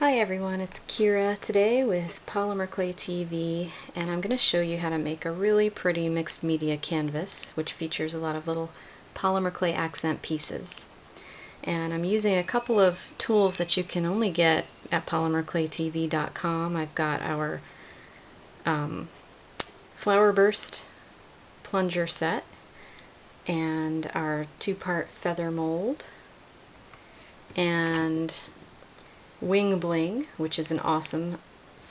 Hi everyone, it's Kira today with Polymer Clay TV, and I'm going to show you how to make a really pretty mixed media canvas which features a lot of little polymer clay accent pieces. And I'm using a couple of tools that you can only get at polymerclaytv.com. I've got our flower burst plunger set and our two-part feather mold and Wing Bling, which is an awesome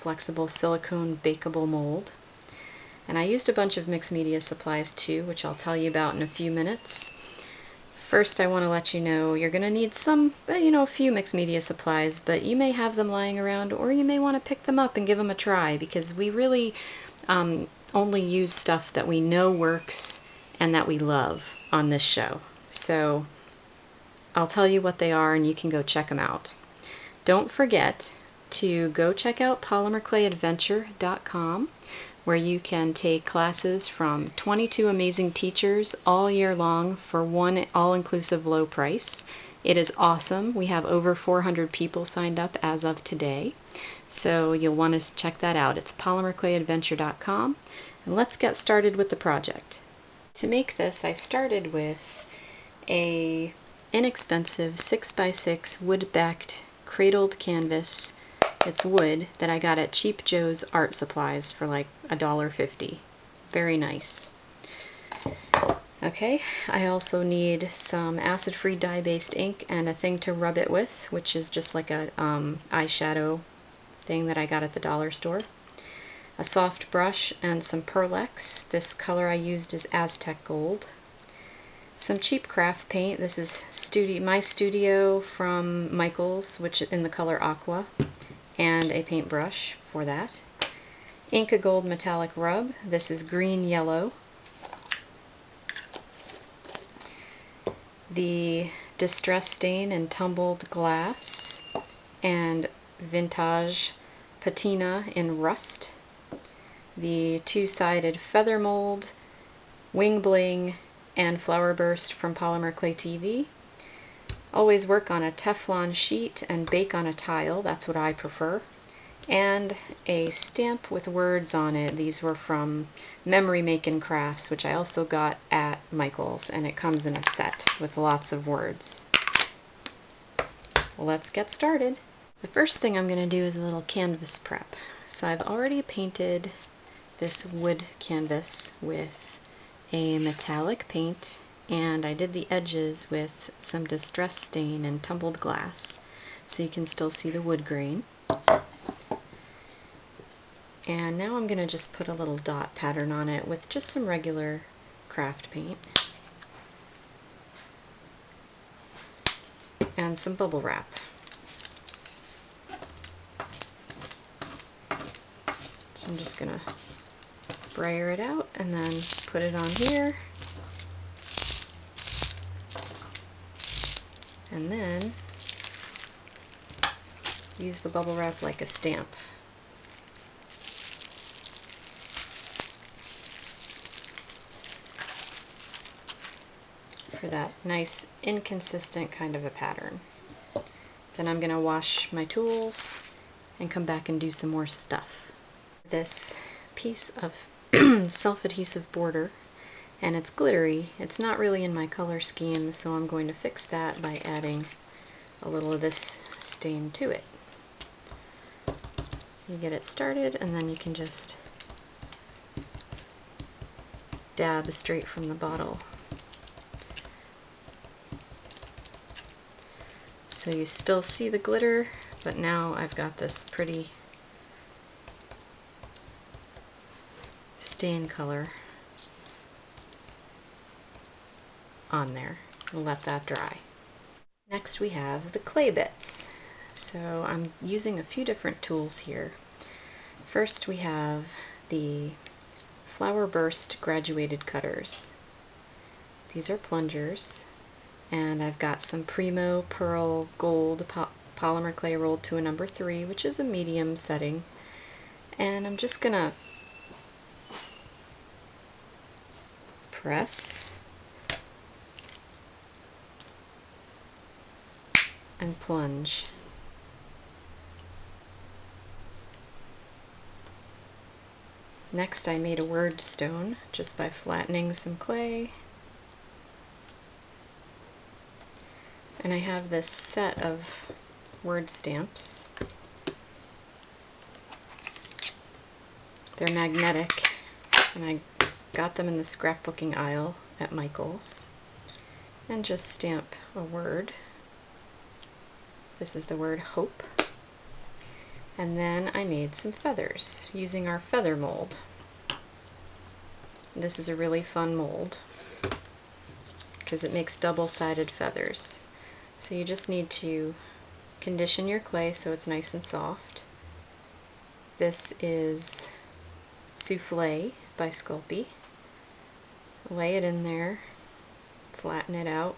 flexible silicone bakeable mold. And I used a bunch of mixed media supplies too, which I'll tell you about in a few minutes. First, I want to let you know you're going to need a few mixed media supplies, but you may have them lying around, or you may want to pick them up and give them a try, because we really only use stuff that we know works and that we love on this show. So I'll tell you what they are and you can go check them out. Don't forget to go check out polymerclayadventure.com, where you can take classes from 22 amazing teachers all year long for one all-inclusive low price. It is awesome. We have over 400 people signed up as of today, so you'll want to check that out. It's polymerclayadventure.com, and let's get started with the project. To make this, I started with a inexpensive 6x6 wood-backed cradled canvas. It's wood that I got at Cheap Joe's Art Supplies for like $1.50. Very nice. Okay, I also need some acid-free dye-based ink and a thing to rub it with, which is just like a eyeshadow thing that I got at the dollar store. A soft brush and some Pearlex. This color I used is Aztec Gold. Some cheap craft paint. This is My Studio from Michaels, which is in the color Aqua, and a paintbrush for that. Inca Gold Metallic Rub. This is green yellow. The Distress Stain and Tumbled Glass and Vintage Patina in Rust. The two-sided feather mold, Wing Bling, and Flower Burst from Polymer Clay TV. Always work on a Teflon sheet and bake on a tile. That's what I prefer. And a stamp with words on it. These were from Memory Makin' Crafts, which I also got at Michaels, and it comes in a set with lots of words. Well, let's get started. The first thing I'm going to do is a little canvas prep. So I've already painted this wood canvas with a metallic paint, and I did the edges with some Distress Stain and Tumbled Glass, so you can still see the wood grain. And now I'm going to just put a little dot pattern on it with just some regular craft paint and some bubble wrap. So I'm just going to brayer it out and then put it on here, and then use the bubble wrap like a stamp. For that nice inconsistent kind of a pattern. Then I'm going to wash my tools and come back and do some more stuff. This piece of self-adhesive border, and it's glittery. It's not really in my color scheme, so I'm going to fix that by adding a little of this stain to it. You get it started, and then you can just dab straight from the bottle. So you still see the glitter, but now I've got this pretty stain color on there. We'll let that dry. Next we have the clay bits. So I'm using a few different tools here. First we have the Flower Burst graduated cutters. These are plungers, and I've got some Primo Pearl Gold polymer clay rolled to a number 3, which is a medium setting, and I'm just gonna press and plunge Next I made a word stone just by flattening some clay. And I have this set of word stamps. They're magnetic, and I got them in the scrapbooking aisle at Michael's. And just stamp a word. This is the word hope. And then I made some feathers using our feather mold. This is a really fun mold because it makes double-sided feathers. So you just need to condition your clay so it's nice and soft. This is Soufflé by Sculpey. Lay it in there, flatten it out,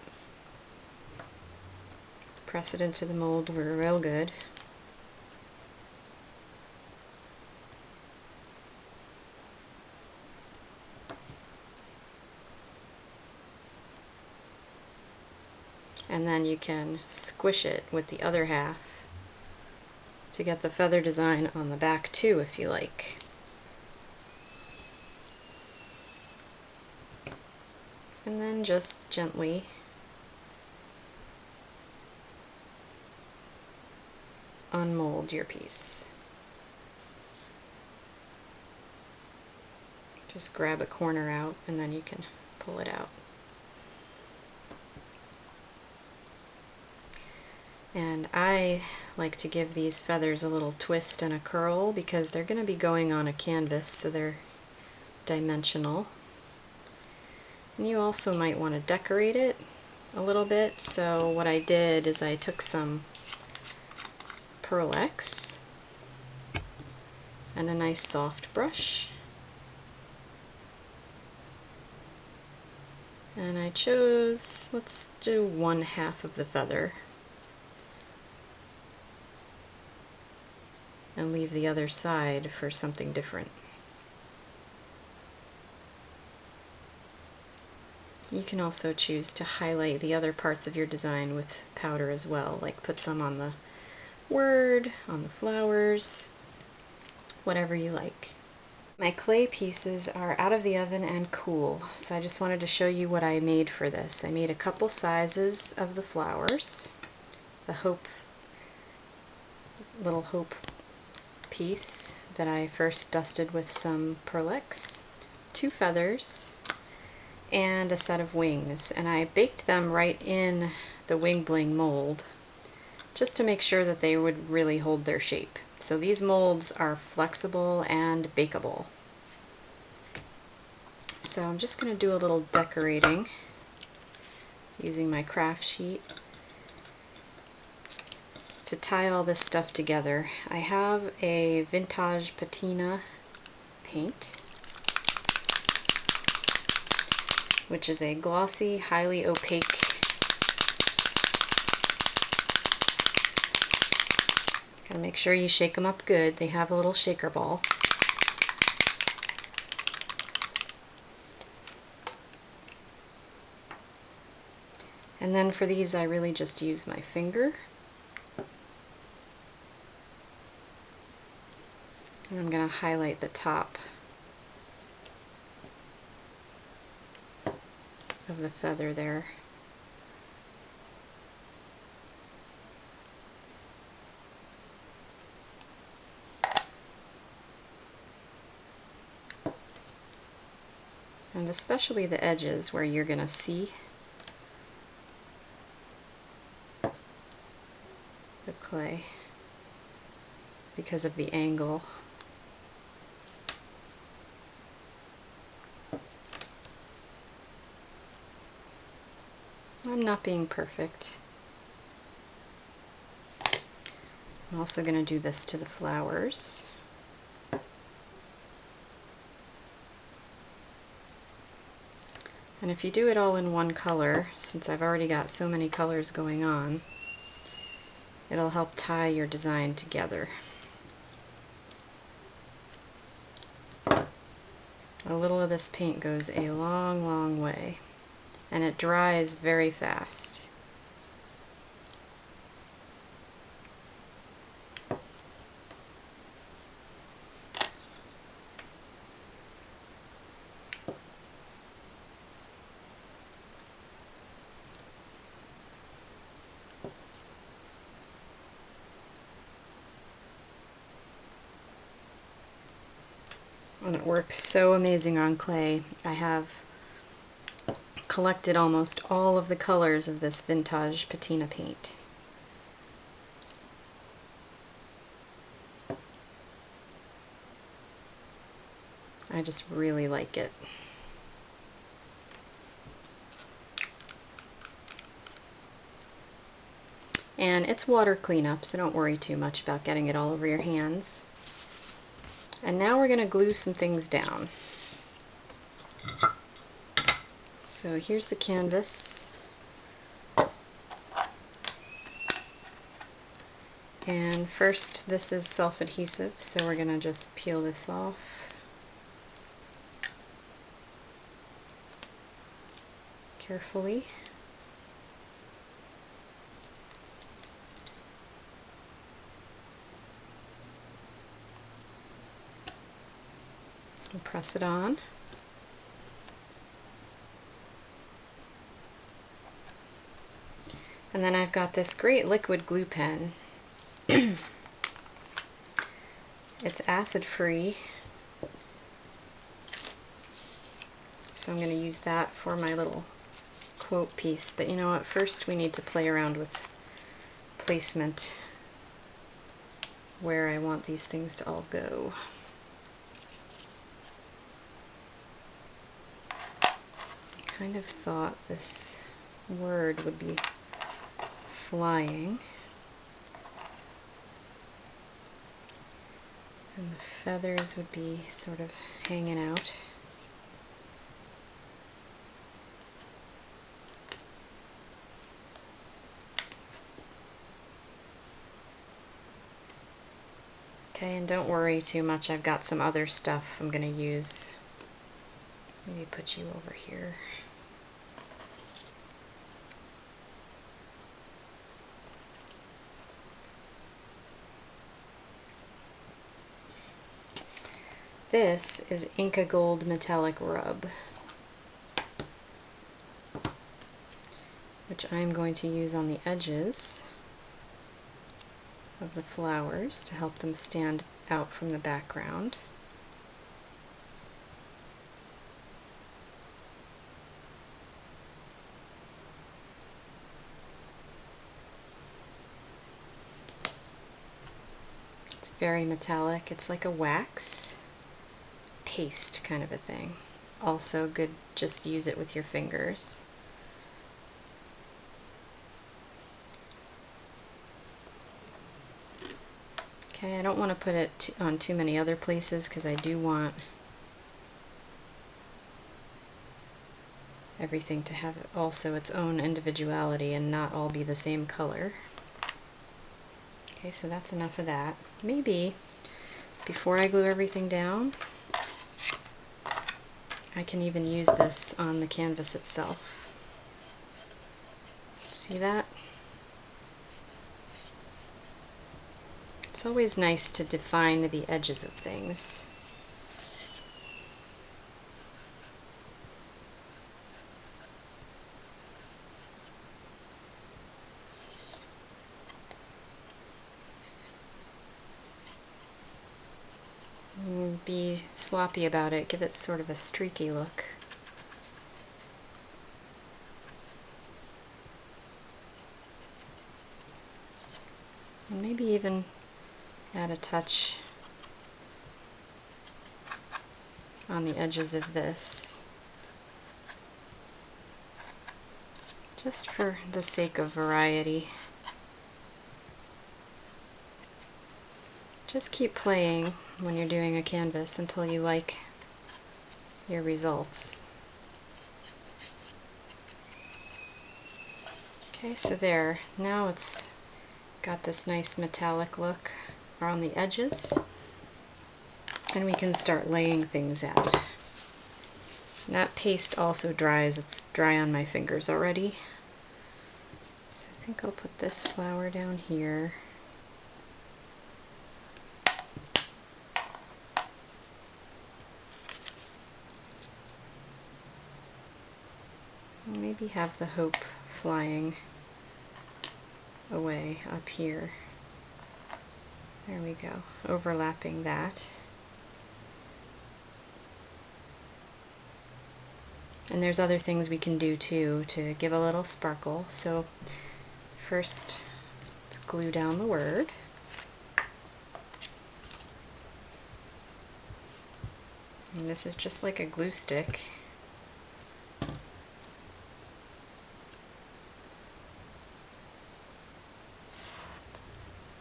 press it into the mold real good. And then you can squish it with the other half to get the feather design on the back too, if you like. And then just gently unmold your piece. Just grab a corner out and then you can pull it out. And I like to give these feathers a little twist and a curl because they're going to be going on a canvas, so they're dimensional. And you also might want to decorate it a little bit, so what I did is I took some Pearl X and a nice soft brush, and I chose, let's do 1/2 of the feather and leave the other side for something different. You can also choose to highlight the other parts of your design with powder as well, like put some on the word, on the flowers, whatever you like. My clay pieces are out of the oven and cool, so I just wanted to show you what I made for this. I made a couple sizes of the flowers, the little hope piece that I first dusted with some Pearl X, 2 feathers, and a set of wings. And I baked them right in the wing bling mold just to make sure that they would really hold their shape. So these molds are flexible and bakeable. So I'm just going to do a little decorating using my craft sheet to tie all this stuff together. I have a vintage patina paint, which is a glossy, highly opaque gotta make sure you shake them up good. They have a little shaker ball. And then for these I really just use my finger. And I'm going to highlight the top of the feather there. And especially the edges where you're going to see the clay because of the angle. I'm not being perfect. I'm also going to do this to the flowers. And if you do it all in one color, since I've already got so many colors going on, it'll help tie your design together. A little of this paint goes a long, long way, and it dries very fast. and it works so amazing on clay. I have collected almost all of the colors of this vintage patina paint. I just really like it. And it's water cleanup, so don't worry too much about getting it all over your hands. And now we're going to glue some things down. So here's the canvas. And first, this is self-adhesive, so we're going to just peel this off. Carefully. And press it on. And then I've got this great liquid glue pen. It's acid-free, so I'm going to use that for my little quote piece. But you know what, first we need to play around with placement, where I want these things to all go. I kind of thought this word would be flying, and the feathers would be sort of hanging out. Okay, and don't worry too much, I've got some other stuff I'm going to use. Maybe put you over here. This is Inca Gold Metallic Rub, which I'm going to use on the edges of the flowers to help them stand out from the background. It's very metallic. It's like a wax paste kind of a thing. Also good, just use it with your fingers. Okay, I don't want to put it on too many other places because I do want everything to have also its own individuality and not all be the same color. Okay, so that's enough of that. Maybe before I glue everything down, I can even use this on the canvas itself. See that? It's always nice to define the edges of things. Be sloppy about it, give it sort of a streaky look. And maybe even add a touch on the edges of this, just for the sake of variety. Just keep playing when you're doing a canvas until you like your results. Okay, so there. Now it's got this nice metallic look around the edges, and we can start laying things out. And that paste also dries. It's dry on my fingers already. So I think I'll put this flower down here. Maybe have the hope flying away up here. There we go, overlapping that. And there's other things we can do too to give a little sparkle. So first, let's glue down the word. And this is just like a glue stick.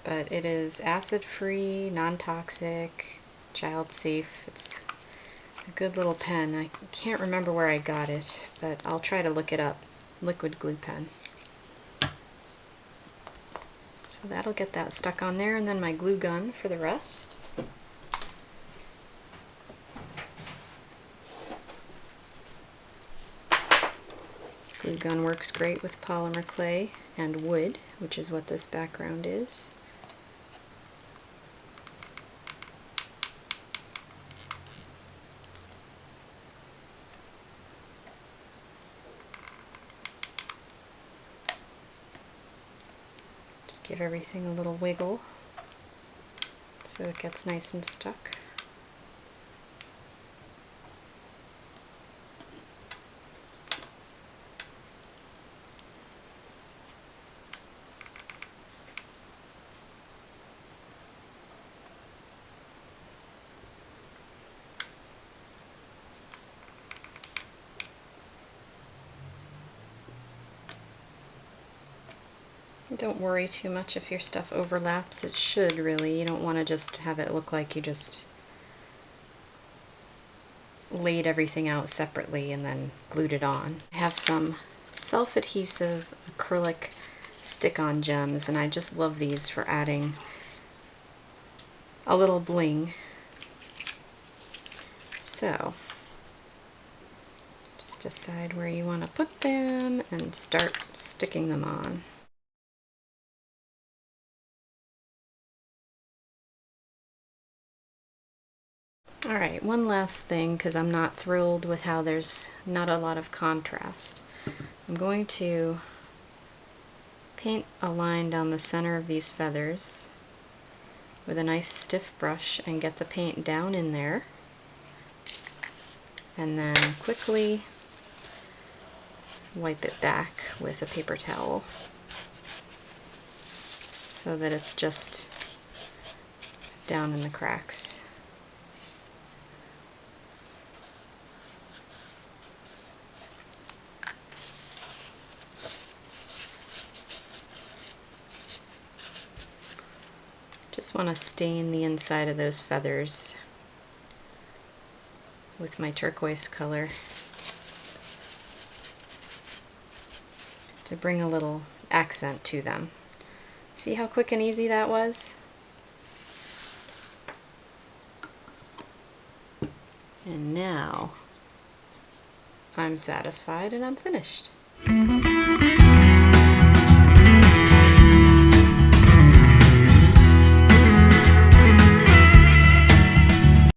But it is acid-free, non-toxic, child-safe. It's a good little pen. I can't remember where I got it, but I'll try to look it up. Liquid glue pen. So that'll get that stuck on there, and then my glue gun for the rest. Glue gun works great with polymer clay and wood, which is what this background is. Just give everything a little wiggle so it gets nice and stuck. Don't worry too much if your stuff overlaps. It should really. You don't want to just have it look like you just laid everything out separately and then glued it on. I have some self-adhesive acrylic stick-on gems, and I just love these for adding a little bling. So just decide where you want to put them and start sticking them on. Alright, one last thing, because I'm not thrilled with how there's not a lot of contrast. I'm going to paint a line down the center of these feathers with a nice stiff brush and get the paint down in there, and then quickly wipe it back with a paper towel so that it's just down in the cracks. Just want to stain the inside of those feathers with my turquoise color to bring a little accent to them. See how quick and easy that was? And now I'm satisfied and I'm finished.